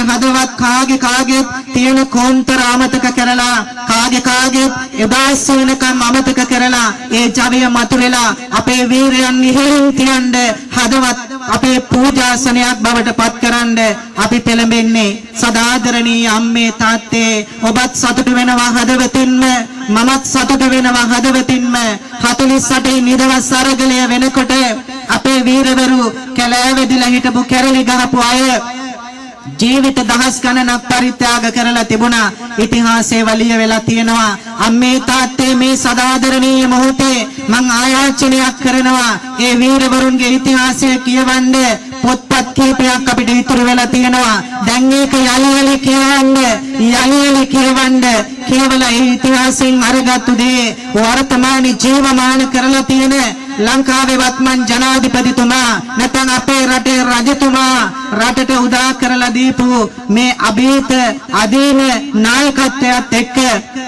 හදවත් කාගේ තියෙන කොන්තර අමතක කරලා කාගේ එදාස් වෙනකම් අමතක කරලා ඒ ජවය මතුරලා අපේ වීරයන් ඉහෙන් තියන්න හදවත් අපේ පූජාසනයක් බවට පත් කරන්න අපි පෙළඹෙන්නේ සදාදරණීය අම්මේ තාත්තේ ඔබත් සතුටු වෙනවා හදවතින්ම මමත් සතුටු වෙනවා හදවතින්ම 48 නිදවස් අරගලය වෙනකොට අපේ වීරවරු කැලෑවැදිලා හිටපු කැරලි ගහපු අය ජීවිත දහස් ගණනක් පරිත්‍යාග කරලා තිබුණා ඉතිහාසයේ වලිය වෙලා තියෙනවා අම්මේ තාත්තේ මේ සදාදරණීය මොහොතේ මං ආයාචනයක් කරනවා ඒ වීරවරුන්ගේ ඉතිහාසය කියවන්න පොත්පත් කීපයක් අපිට ඉතුරු වෙලා තියෙනවා දැන් ඒක යලි කියවන්න කියවලා ඒ ඉතිහාසයෙන් අරගත්තු දේ වර්තමානයේ ජීවමාන කරලා තියෙන ලංකාවේ වත්මන් ජනාධිපතිතුමා නැත්නම් අපේ රටේ රජතුමා රටට උදා කරලා දීපු මේ අභීත අදීන නායකත්වයට එක්ක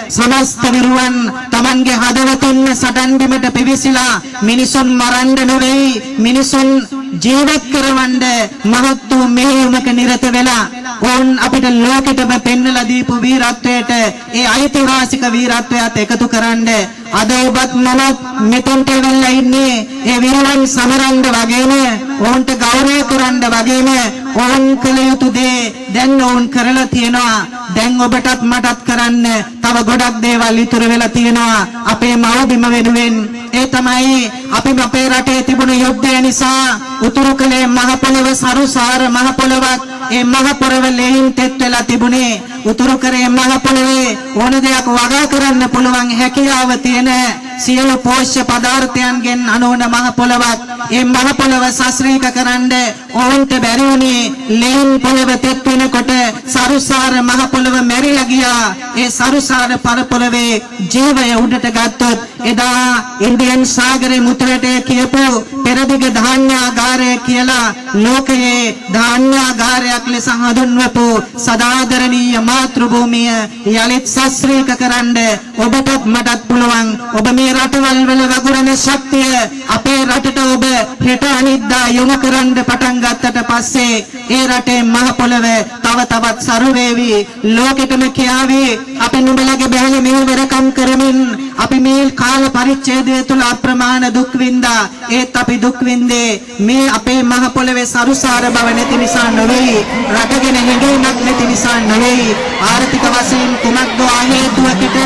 සමස්ත විරුවන් Tamange හදවතින් සටන් බිමට පිවිසිලා මිනිසුන් මරන්න නෙවෙයි මිනිසුන් ජීවත් කරවන්න මහත් වූ මෙහෙයුමක නිරත වෙලා ඕන් අපිට ලෝකෙටම පෙන්වලා දීපු වීරත්වයට ඒ ඓතිහාසික වීරත්වයට එකතු කරන්න අද ඔබත් මමත් මෙතෙන්ට වෙලා ඉන්නේ ඒ වීරයන් සමරන්න වගේම ඕන්ට ගෞරව කරන්න වගේම ඕන් කළ යුතු දේ දැන් ඕන් කරලා තියෙනවා දැන් ඔබටත් මටත් කරන්න තව ගොඩක් දේවල් ඉතුරු වෙලා තියෙනවා අපේ මව්බිම වෙනුවෙන් ඒ තමයි අපි අපේ රටේ තිබුණු යුද්ධය නිසා උතුරු කලේ මහ පොළව සරුසාර මහ පොළවක් ඒ මහ පොළව ලෙහින් තෙත් වෙලා තිබුණේ උතුරු කරේ මහ පොළවේ ඕන දෙයක් වගා කරන්න පුළුවන් හැකියාව තියෙන සියලු පෝෂ්‍ය පදාර්ථයන්ගෙන් අනෝන මහ පොළවක් ඒ මහ පොළව සශ්‍රීක කරන්න ඕන්ට බැරි වුණේ ලෙහින් පොළව තෙත් වෙනකොට සරුසාර මහ පොළව මැරිලා ගියා ඒ සරුසාර පරපොළවේ ජීවය උඩට ගත්තොත් එදා ඉන්දියන් සාගරේ මුත්‍රාටේ කියපු පෙරදිග ධාන්‍යාගාරය කියලා ලෝකයේ ධාන්‍යාගාරයක් ලෙස හඳුන්වපු සදාදරණීය මාතෘ භූමිය යලිත් සශ්‍රීක කරන්න ඔබටත් මටත් පුළුවන් ඔබ මේ රටවල් වල වගුරන ශක්තිය අපේ රටට ඔබ හෙට අනිද්දා යොමු කරන්න පටන් ගත්තට පස්සේ ඒ රටේ මහ පොළව තව තවත් සරු වේවි ලෝකෙටම කියාවි අපි නුඹලගේ බැහැල මෙහෙවරකම් කරමින් අපි මේ කාල පරිච්ඡේදය තුල අප්‍රමාණ දුක් විඳා ඒත් අපි දුක් විඳේ මේ අපේ මහ පොළවේ සරුසාර බව නැති නිසා නෙවෙයි රටගෙන හැඟීමක් නැති නිසා නෙවෙයි ආර්ථික වශයෙන් කුමක්ද හේතුවකට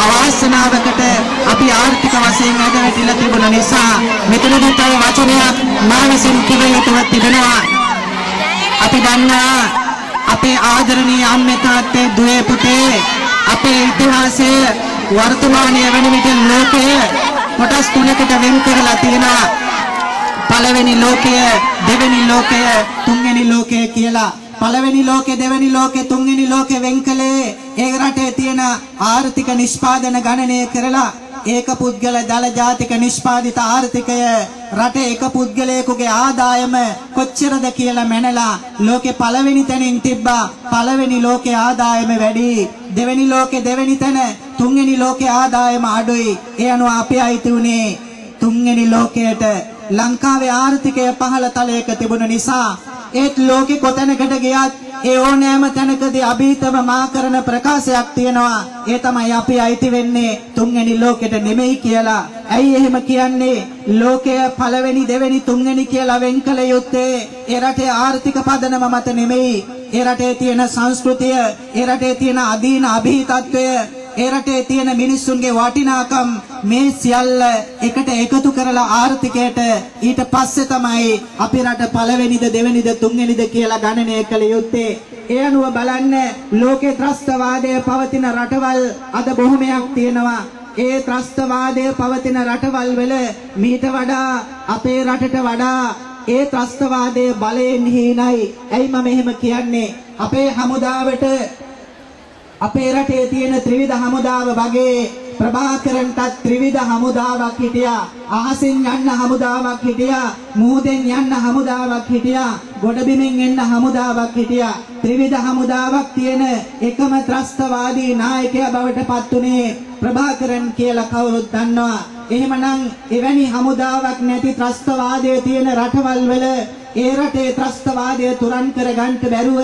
අවාසනාවකට අපි ආර්ථික වශයෙන් ඇදහිලා තිබුණ නිසා මෙතනදී තව වචනයක් මා විසින් කිව යුතුව තිබෙනවා අපි දන්නා අපේ ආදරණීය අම්මේ තාත්තේ දුවේ පුතේ අපේ ඉතිහාසයේ වර්තමානයේ වෙන විට ලෝකයේ කොටස් තුනකට වෙන් කරලා තියෙනවා පළවෙනි ලෝකය දෙවෙනි ලෝකය තුන්වෙනි ලෝකය කියලා පළවෙනි ලෝකේ දෙවෙනි ලෝකේ තුන්වෙනි ලෝකේ වෙන් කළේ ඒ රටේ තියෙන ආර්ථික නිෂ්පාදන ගණනය කරලා ඒක පුද්ගල දල ජාතික නිෂ්පාදිත ආර්ථිකය රටේ එක පුද්ගලයෙකුගේ ආදායම කොච්චරද කියලා මැනලා ලෝකේ පළවෙනි තැනින් තිබ්බා පළවෙනි ලෝකේ ආදායම වැඩි දෙවෙනි ලෝකේ දෙවෙනි තැන තුන්වෙනි ලෝකේ ආදායම අඩුයි ඒ අනුව අපි අයිති උනේ තුන්වෙනි ලෝකයට ලංකාවේ ආර්ථිකය පහළ තලයක තිබුණ නිසා ඒත් ලෝකෙ කොතැනකට ගියත් ඒ ඕනෑම තැනකදී අභීතව මා කරන ප්‍රකාශයක් තියෙනවා ඒ තමයි අපි අයිති වෙන්නේ තුන්වෙනි ලෝකෙට නෙමෙයි කියලා. ඇයි එහෙම කියන්නේ? ලෝකය පළවෙනි දෙවෙනි තුන්වෙනි කියලා වෙන් කළ යුත්තේ ඒ රටේ ආර්ථික පදනම මත නෙමෙයි. ඒ රටේ තියෙන සංස්කෘතිය, ඒ රටේ තියෙන අදීන අභීතත්වය, ඒ රටේ තියෙන මිනිස්සුන්ගේ වටිනාකම් මේ සියල්ල එකට එකතු කරලා ආර්ථිකයට ඊට පස්සේ තමයි අපි රට පළවෙනිද දෙවෙනිද තුන්වෙනිද කියලා ගණනය කළ යුත්තේ. ඒ අනුව බලන්න ලෝකේ ත්‍රස්තවාදය පවතින රටවල් අද බොහොමයක් තියෙනවා. ඒ ත්‍රස්තවාදය පවතින රටවල් වල මීට වඩා අපේ රටට වඩා ඒ ත්‍රස්තවාදයේ බලයෙන් හීනයි. ඇයි මම එහෙම කියන්නේ? අපේ හමුදාවට අපේ රටේ තියෙන ත්‍රිවිධ හමුදාව වගේ ප්‍රභාකරන්ටත් ත්‍රිවිධ හමුදාවක් හිටියා. අහසින් යන්න හමුදාවක් හිටියා. මූදෙන් යන්න හමුදාවක් හිටියා. ගොඩබිමෙන් එන්න හමුදාවක් හිටියා. ත්‍රිවිධ හමුදාවක් තියෙන එකම ත්‍රස්තවාදී නායකයා බවට පත් උනේ ප්‍රභාකරන් කියලා කවුරුත් දන්නවා. එහෙමනම් එවැනි හමුදාවක් නැති ත්‍රස්තවාදයේ තියෙන රටවල් වල ඒ රටේ ත්‍රස්තවාදය තුරන් කර ගන්නට බැරුව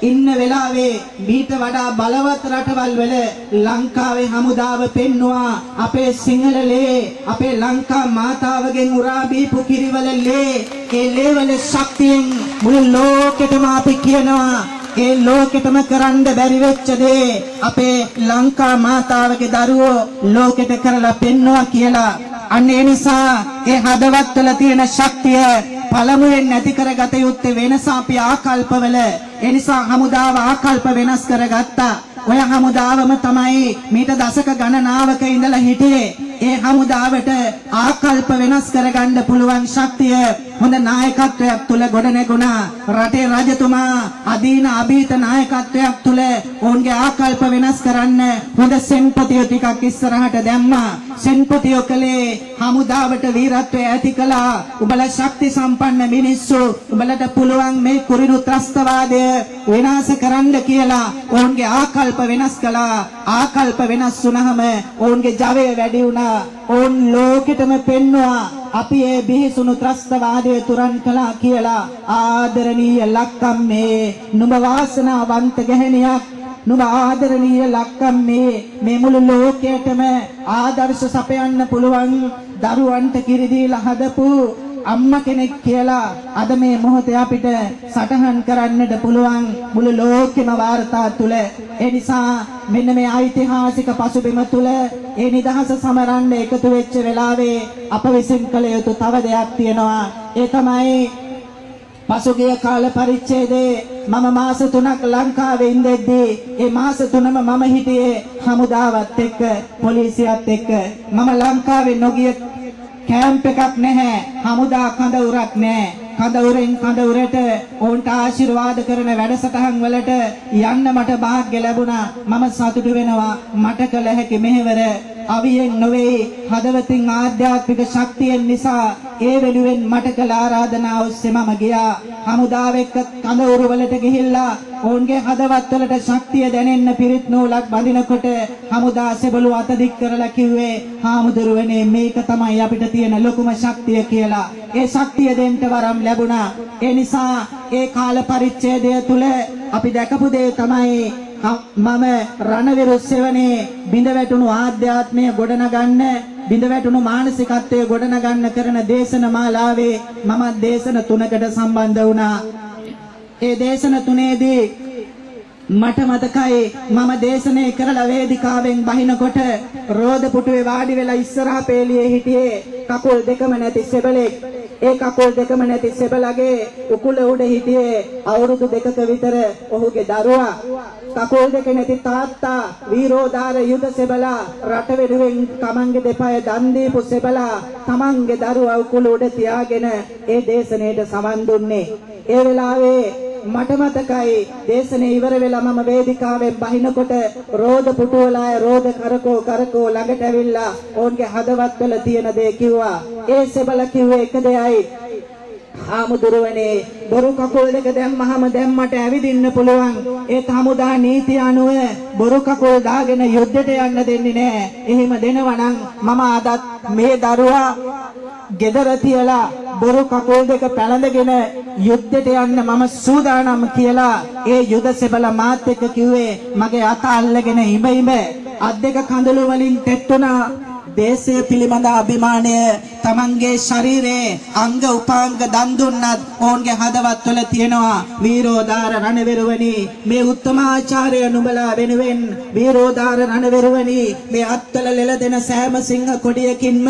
ඉන්න වෙලාවේ මීට වඩා බලවත් රටවල් වල ලංකාවේ හමුදාව පෙන්නවා අපේ සිංහලලේ අපේ ලංකා මාතාවගෙන් උරා බීපු කිරිවල ලේ ඒ ලේවල ශක්තියෙන් මුළු ලෝකෙටම අපි කියනවා ඒ ලෝකෙටම කරන්න බැරි වෙච්ච දේ අපේ ලංකා මාතාවගේ දරුවෝ ලෝකෙට කරලා පෙන්නවා කියලා. අන්න ඒ නිසා ඒ හදවත්වල තියෙන ශක්තිය පළමුවෙන් නැති කරගත යුත්තේ වෙනස අපේ ආකල්පවල. ඒ නිසා හමුදාව ආකල්ප වෙනස් කරගත්තා. ඔය හමුදාවම තමයි මීට දශක ගණනාවක ඉඳලා හිටියේ. ඒ හමුදාවට ආකල්ප වෙනස් කරගන්න පුළුවන් ශක්තිය හොඳ නායකත්වයක් තුල ගොඩනැගුණා. රටේ රජතුමා අදීන අභීත නායකත්වයක් තුල ඔවුන්ගේ ආකල්ප වෙනස් කරන්න හොඳ සෙන්පතියෝ ටිකක් ඉස්සරහට දැම්මා. සෙන්පතියෝ කලේ හමුදාවට වීරත්වය ඇති කළා. උඹලා ශක්ති සම්පන්න මිනිස්සු, උඹලට පුළුවන් මේ කුරිරු ත්‍රස්තවාදය විනාශ කරන්න කියලා ඔවුන්ගේ ආකල්ප වෙනස් කළා. ආකල්ප වෙනස් වුණාම ඔවුන්ගේ ජවය වැඩි වුණා. ඔවුන් ලෝකෙටම පෙන්නවා අපි ඒ බිහිසුණු ත්‍රස්තවාදය තුරන් කළා කියලා. ආදරණීය ලක්කම්මේ නුඹ වාසනාවන්ත ගැහණියක්. නුඹ ආදරණීය ලක්කම්මේ මේ මුළු ලෝකයටම ආදර්ශ සපයන්න පුළුවන් දරුවන්ට කිරි දීලා හදපු අම්මා කෙනෙක් කියලා අද මේ මොහොතේ අපිට සටහන් කරන්නට පුළුවන් මුළු ලෝකෙම වාර්තා තුල. ඒ නිසා මෙන්න මේ ඓතිහාසික පසුබිම තුල ඒ නිදහස සමරන්න එකතු වෙච්ච වෙලාවේ අප විසින් කළ යුතු තව දෙයක් තියෙනවා. ඒ තමයි පසුගිය කාල පරිච්ඡේදයේ මම මාස 3ක් ලංකාවේ ඉඳෙද්දී ඒ මාස 3ම මම හිටියේ හමුදාවත් එක්ක පොලිසියත් එක්ක. මම ලංකාවේ නොගිය කැම්ප් එකක් නැහැ. හමුදා කඳවුරක් නැහැ. කඳවුරෙන් කඳවුරට ඔවුන්ට ආශිර්වාද කරන වැඩසටහන් වලට යන්න මට වාසනාව ලැබුණා. මම සතුටු වෙනවා. මට කළ හැකි මෙහෙවර අවියෙන් නොවේ හදවතින් ආධ්‍යාත්මික ශක්තියෙන් නිසා ඒ වෙනුවෙන් මට කළ ආරාධනාව ඔස්සේ මම ගියා. හමුදාව එක්ක කඳවුරු වලට ගිහිල්ලා ඔවුන්ගේ හදවත් වලට ශක්තිය දැනෙන්න පිරිත් නූලක් බඳිනකොට හමුදා සෙබළු අත දික් කරලා කිව්වේ හාමුදුරුවනේ මේක තමයි අපිට තියෙන ලොකුම ශක්තිය කියලා. ඒ ශක්තිය දෙන්න වරම් ලැබුණා. ඒ නිසා ඒ කාල පරිච්ඡේදය තුල අපි දැකපු දේ තමයි මම රණවිරු සෙවණේ බිඳ වැටුණු ආධ්‍යාත්මය ගොඩනගන්න, බිඳ වැටුණු මානසිකත්වය ගොඩනගන්න කරන දේශන මාලාවේ මම දේශන 3කට සම්බන්ධ වුණා. ඒ දේශන 3ේදී මට මතකයි මම දේශනේ කරලා වේදිකාවෙන් බහිනකොට රෝද පුටුවේ වාඩි වෙලා ඉස්සරහ පේලියේ හිටියේ කකුල් දෙකම නැති සෙබළෙක්. ඒ කකුල් දෙකම නැති සෙබළගේ උකුල උඩ හිටියේ අවුරුදු 2ක විතර ඔහුගේ දරුවා. කකුල් දෙක නැති තාත්තා වීරෝදාර යුද සෙබළා රට වෙනුවෙන් තමන්ගේ දෙපය දන් දීපු සෙබළා තමන්ගේ දරුවා උකුල උඩ තියාගෙන ඒ දේශනෙට සමන් දුන්නේ. ඒ වෙලාවේ මට මතකයි දේශනේ ඉවර වෙලා මම වේදිකාවෙන් බහිනකොට රෝද පුටුවලාය රෝද කරකෝ ළඟට ඇවිල්ලා ඕන්ගේ හදවත්වල තියෙන දේ කිව්වා. ඒ සෙබළ කිව්වේ එක දෙයයි, හාමුදුරුවනේ බොරු කකුල් දෙක දැම්මහම දැම්මට ඇවිදින්න පුළුවන්. ඒත් හමුදා නීතිය අනුව බොරු කකුල් දාගෙන යුද්ධයට යන්න දෙන්නේ නැහැ. එහෙම දෙනවා නම් මම අදත් මේ දරුවා ගෙදර තියලා බොරු කකුල් දෙක පැලඳගෙන යුද්ධයට යන්න මම සූදානම් කියලා ඒ යුද සෙබළ මාත් එක්ක කිව්වේ. මගේ අත අල්ලගෙන ඉඹ අත් දෙක කඳුළු වලින් තෙත්තුණා. දේශය පිළිබඳ අභිමානය තමන්ගේ ශරීරයේ අංග උපාංග දන් දුන්නත් ඔවුන්ගේ හදවත්වල තියෙනවා. වීරෝදාර රණවිරුවනි මේ උත්තමාචාර්ය නුඹලා වෙනුවෙන් වීරෝදාර රණවිරුවනි මේ අත්වල ලෙලදෙන සෑම සිංහ කොඩියකින්ම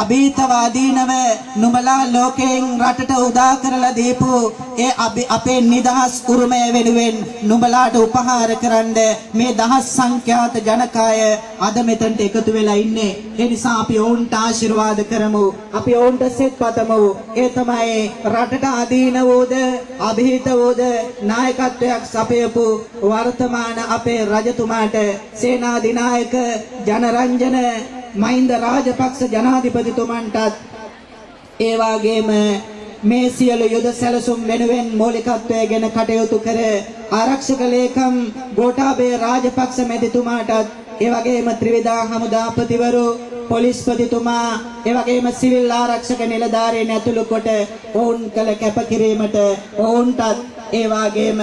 අභීතවාදීනව නුඹලා ලෝකයෙන් රටට උදා කරලා දීපු ඒ අපේ නිදහස් උරුමය වෙනුවෙන් නුඹලාට උපහාර කරන්න මේ දහස් සංඛ්‍යාත ජනකාය අද මෙතනට එකතු වෙලා ඉන්නේ. ඒ නිසා අපි ඔවුන්ට ආශිර්වාද කරමු. අපි ඔවුන්ට සෙත් පතමු. ඒ තමයි රටට අධීන වූද අභීත වූද නායකත්වයක් සපයපු වර්තමාන අපේ රජතුමාට සේනාධිනායක ජනරංජන මහින්ද රාජපක්ෂ ජනාධිපතිතුමන්ටත් ඒ වගේම මේ සියලු යුද සැලසුම් වෙනුවෙන් මූලිකත්වය ගැන කටයුතු කර ආරක්ෂක ලේකම් ගෝඨාභය රාජපක්ෂ මැතිතුමාටත් ඒ වගේම ත්‍රිවිධ හමුදාපතිවරු පොලිස්පතිතුමා ඒ වගේම සිවිල් ආරක්ෂක නිලධාරීන් ඇතුළු කොට ඔවුන් කළ කැපකිරීමට ඔවුන්ටත් ඒ වගේම